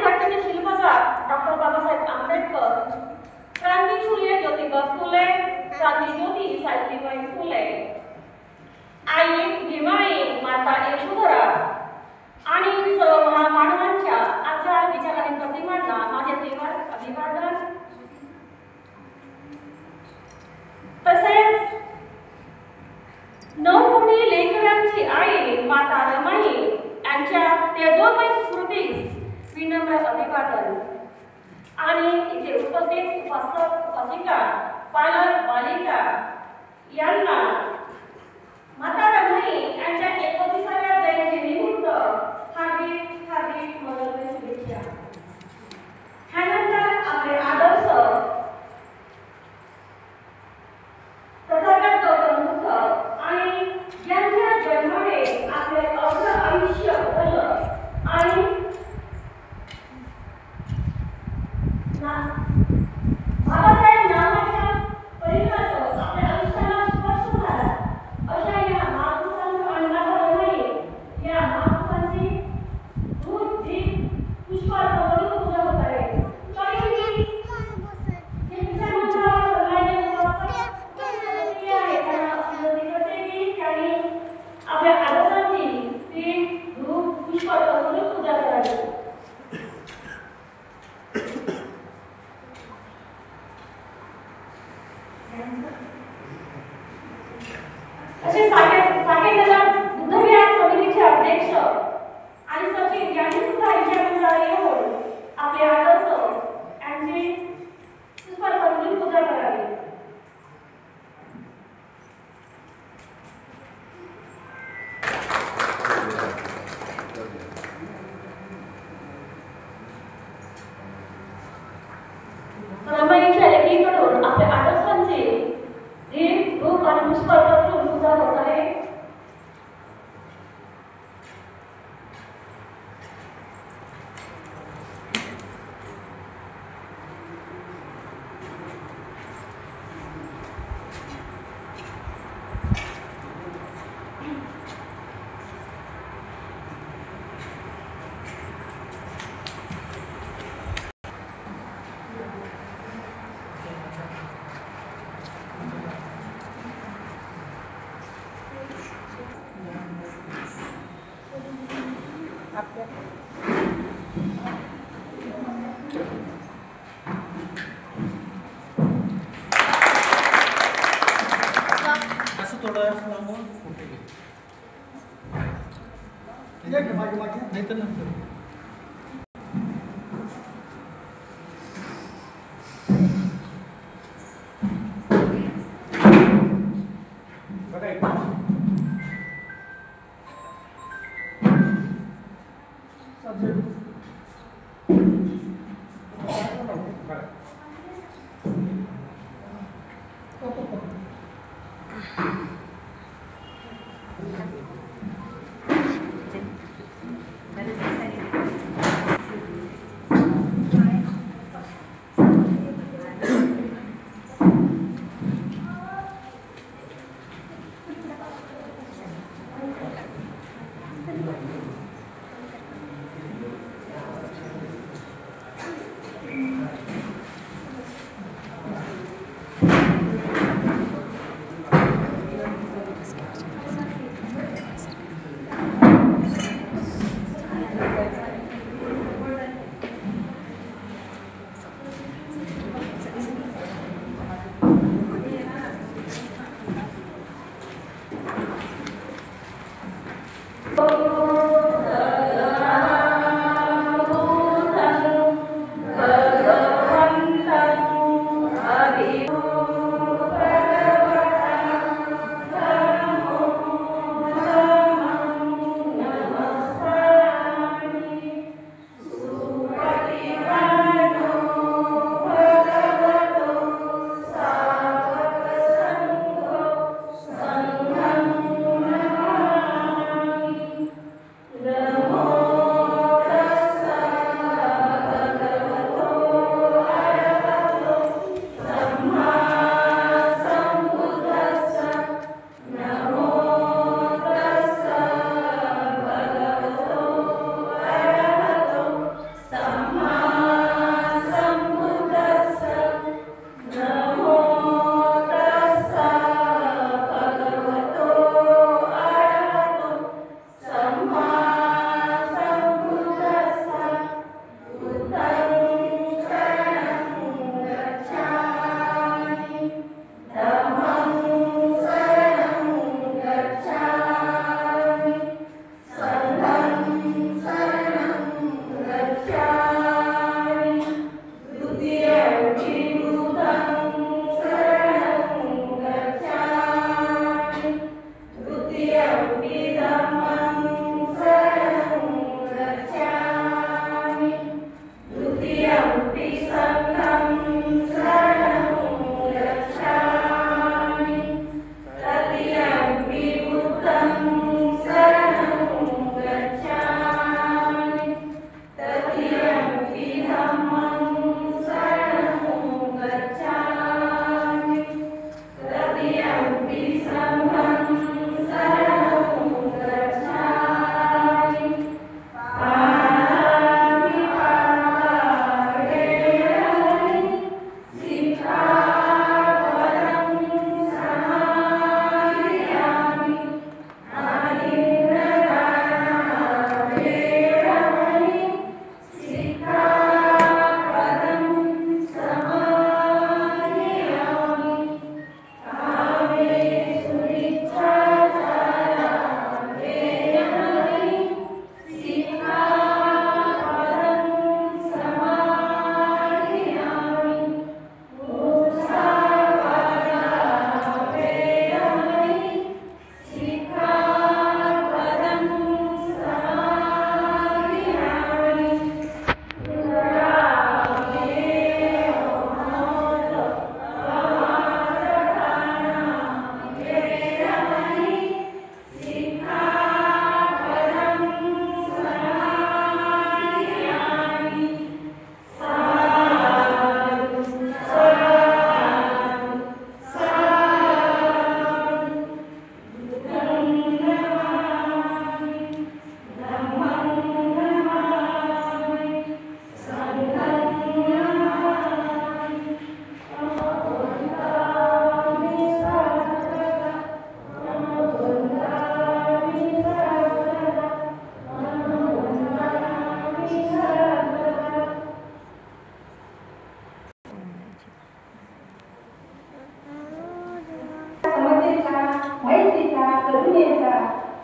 घटनेचे शिल्पकार डॉक्टर बाबासाहेब आंबेडकर, क्रांतीसूर्य ज्योतिबा फुले, क्रांतीज्योती सावित्रीबाई फुले, आई भीमाई, माता यशोधरा आणि सर्व महामानवांच्या आजच्या विचारांनी प्रतिमांना माझे अभिवादन. तसेच 9 कोटी लेकरांची आई माता रमाई यांच्या तेजोमय स्मृतीस विनम्र अभिवादन. आणि इथे उपस्थित उपासक उपासिका पालक बालिका यांना माता रमाई यांच्या 31व्या जयंतीनिमित्त हार्दिक मनोरंजन शुभेच्छा. त्यानंतर आपले आदर्श तथागत गौतम बुद्ध आणि ज्यांच्या जन्माने आपले अर्ध आयुष्य बदललं आणि बाबासाहेब नावाच्या परिवाराचं आपल्या आयुष्याला स्पर्श झाला अशा या महापुरुषांचं आणि माता रमाई या महापुरुषांची दूध दीप पुष्पार्पण करून पूजा होत आहे. आपल्या आदर्शांची दीप धूप पुष्पार्पण करून पूजा करावी. असे साकेतला बुद्धविहार समितीचे अध्यक्ष आणि सचिव यांनी सुद्धा विचारांचा येऊन आपले आदर्श यांची पुष्पार्पण करून पूजा करावी. रमाईच्या लेकीकडून आपल्या आदर्शांचे दीप धूप आणि पुष्पार्पण करून पूजा होत आहे. नहीं तो नहीं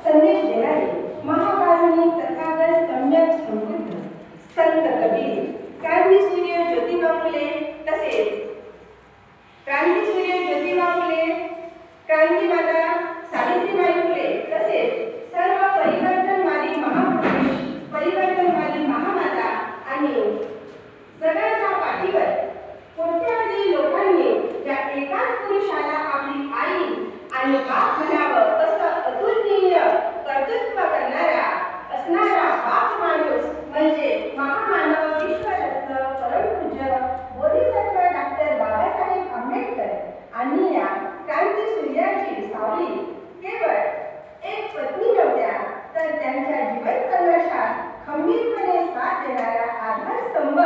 संदेश देणारे महाकारुणी तथागत सम्यक समृद्ध संत कबीर, क्रांतीसूर्य ज्योतिबा फुले तसेच क्रांतीसूर्य ज्योतिबा फुले, क्रांतिमाता सावित्रीबाई फुले तसेच सर्व परिवर्तनवादी महापुरुष, परिवर्तनवादी महामाता आणि जगाच्या पाठीवर कोट्यावधी लोकांनी ज्या एकाच पुरुषाला आपली आई आणि बाप म्हणावं असं अतुलनीय कर्तृत्व करणारा असणारा बाप माणूस म्हणजे महामानव विश्वरत्न परमपूज्य बोधिसत्व डॉक्टर बाबासाहेब आंबेडकर आणि या क्रांती सूर्याची सावली केवळ एक पत्नी नव्हत्या तर त्यांच्या जीवन संघर्षात खंबीरपणे साथ देणारा आधारस्तंभ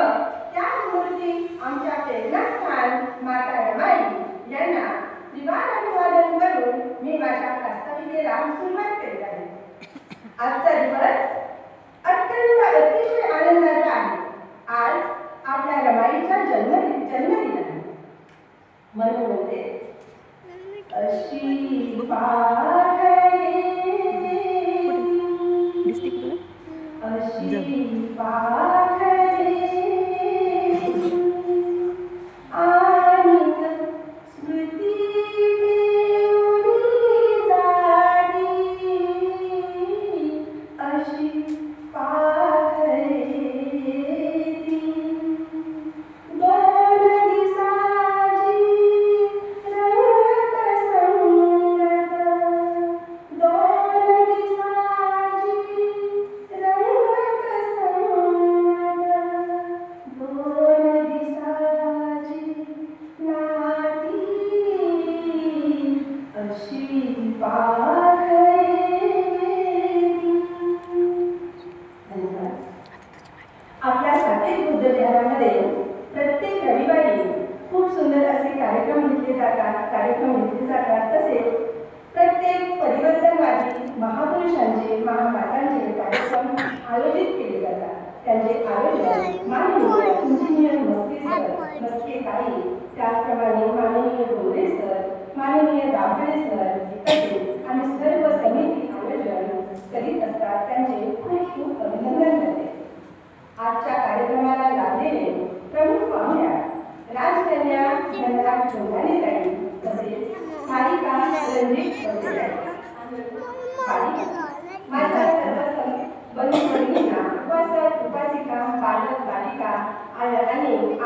त्या मूर्ती आमच्या प्रेरणास्थान माता रमाई यांना विवाह अभिवादन करून मी माझ्या प्रास्ताविकेला सुरुवात करीत आहे. आजचा दिवस अत्यंत अतिशय आनंदाचा आहे. आज आपल्या रमाईचा जन्मदिन आहे. म्हणून म्हणते अशी पाखरे अशी पाखरे आनिक स्मृती घेऊनी जाडी अशी पाखरे दोन दिसाची रंगत संगत, दोन दिसाची रंगत संगत, दोन दिसाची नाती अशी पाखरे. आपल्या साकेत बुद्ध विहारामध्ये प्रत्येक रविवारी खूप सुंदर असे कार्यक्रम घेतले जातात. तसेच प्रत्येक परिवर्तनवादी महापुरुषांचे महामातांचे कार्यक्रम आयोजित केले जातात. त्यांचे आयोजन माननीय इंजिनियर मस्के ताई, त्याचप्रमाणे माननीय बोरे सर, माननीय दाभळे सर तसेच आणि सर्व समिती आयोजन करीत असतात. त्यांचे खूप खूप अभिनंदन करते. आजच्या कार्यक्रमाला लाभलेले प्रमुख पाहुण्या राजकन्या नंदा चौहाने ताई तसेच सारिका रणजित माझ्या सर्व बंधू-भगिनींना, उपासक उपासिका, बालक बालिका आणि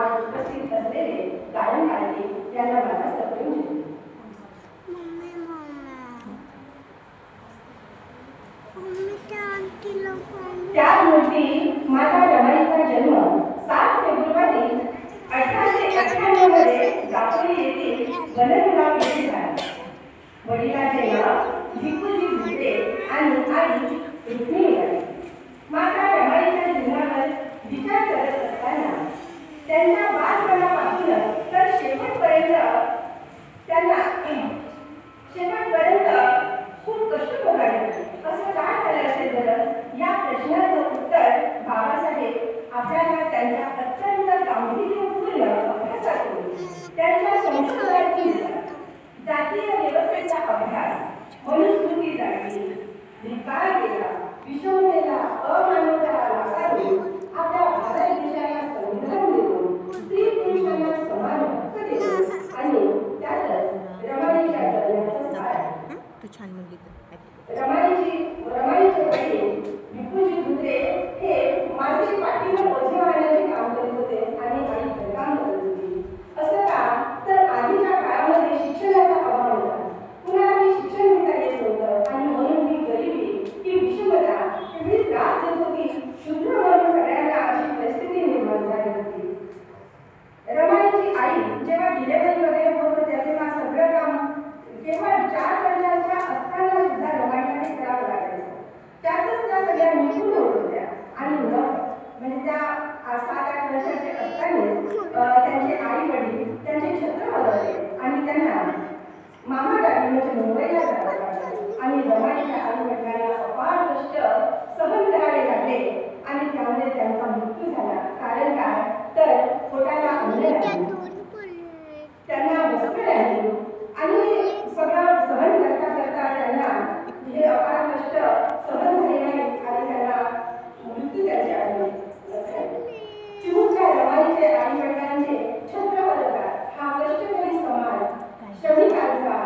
आज उपस्थित असलेले गायनगायिका यांना माझा सप्रेम देतो. त्या मूर्ती माता रमाईचा जन्म 7 फेब्रुवारी 1898 मध्ये दापोली येथील वनगाव येथे झाला. वडिलांचे नाव भिक्खूजी भुते आणि आई रुक्मिणीबाई. माता रमाईच्या जीवनावर विचार करत असताना त्यांच्या बालपणापासून तर शेवटपर्यंत खूप कष्ट भोगावे असं काय झालं असेल बरं? या प्रश्नाचं उत्तर बाबासाहेब आपल्याला त्यांच्या अत्यंत गांभीर्यपूर्ण अभ्यासातून त्यांच्या संशोधनातून जातीय व्यवस्थेचा अभ्यास, मनुस्मृती जाणली, धिक्कार केला, विषमतेला अमानवतेला नाकारून आपल्या भारत देशाला संविधान देऊन स्त्री पुरुषांना समान हक्क देऊन आणि त्यातच रमाईच्या जगण्याचं सार रमाईचे वडील भिक्खूजी भुते हे मासे पाठीवर ओझे वाहण्याचे काम करीत होते आणि आई घरकाम करत होती. असं का तर आधीच्या काळामध्ये शिक्षणाचा अभाव होता. कुणालाही शिक्षण घेता येत नव्हतं आणि म्हणून ही गरिबी, ही विषमता एवढी त्रास देत होती. शूद्र म्हणून सगळ्यांना अशी परिस्थिती निर्माण झाली होती. रमाईची आई जेव्हा डिलेव्हरी वगैरे होत होत्या तेव्हा सगळं काम केवळ 4 वर्षांच्या असताना सुद्धा रमाईला ते करावं लागायचं. त्यातच त्या सगळ्या निपुण होत होत्या आणि म्हणजे त्या 7-8 वर्षाचे असताना त्यांचे आई वडील त्यांचे छत्र हरवले आणि त्यांना मामागावी म्हणजे मुंबईला जावं लागलं आणि रमाईच्या आई वडिलांना अपार कष्ट सहन करावे लागले आणि त्यामुळे त्यांचा मृत्यू झाला. कारण काय तर पोटाला आंधळे लागले, त्यांना वस्त्र लागली आणि सगळं सहन करता करता त्यांना हे अपार कष्ट रमाईचे आई वडिलांचे छत्रपदकार हा कष्टकरी समाज श्रमिकांचा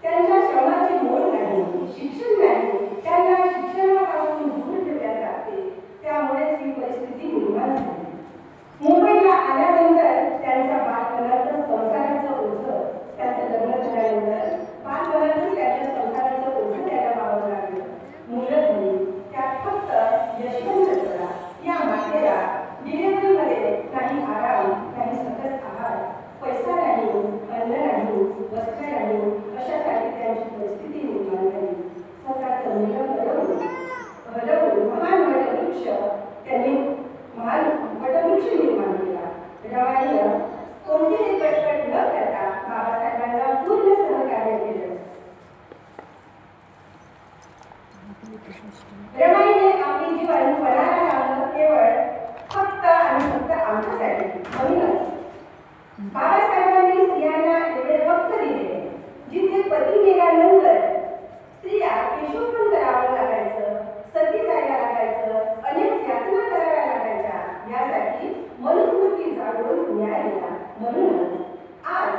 त्यांच्या श्रमाची मोड नाही, शिक्षण नाही, त्यांना शिक्षणापासून दूर ठेवले जाते. त्यामुळेच ही परिस्थिती निर्माण झाली. मुंबईला आल्यानंतर त्यांच्या बालपणातच संसाराचं ओझं, त्याचं लग्न झाल्यानंतर बालपणातच त्याच्या संसाराचं ओझं त्याला पाहावं लागलं. मुलं झाली, त्यात फक्त यशवंत झाला. या मातेला डिलिव्हरीमध्ये नाही आराम, नाही सकस आहार, पैसा नाही, अन्न नाही, वस्त्र नाही, अशासाठी त्यांची परिस्थिती निर्माण झाली. स्वतःचं मुलं घडवून महान वटवृक्ष त्यांनी महान वटवृक्ष निर्माण केला. रमाईनं कोणतीही कटकट न करता बाबासाहेबांना पूर्ण सहकार्य केलं. रमाईने आपले जीवन पणाला लावलं केवळ फक्त आणि फक्त आमच्यासाठी. म्हणूनच बाबासाहेबांनी स्त्रियांना एवढे हक्क दिले. जिथे पती मेल्यानंतर स्त्रिया केशोपन करावं लागायचं, सती जायला लागायचं, अनेक यातना कराव्या लागायच्या. यासाठी मनुस्मृती जागरून न्याय दिला. म्हणूनच आज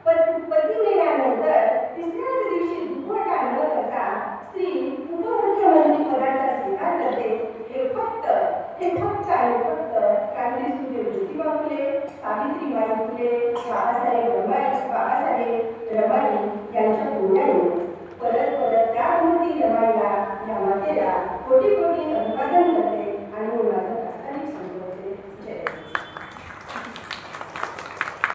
पती मेल्यानंतर तिसऱ्याच दिवशी दुखवटा न करता स्त्री उपमुख्यमंत्री पदाचा स्वीकार करते. हे फक्त आणि फक्त क्रांतीसूर्य ज्योतिबा फुले, सावित्रीबाई फुले, बाबासाहेब रमाई यांच्या पुण्याने. परत परत त्या मूर्ती रमाईला, या मातेला कोटी कोटी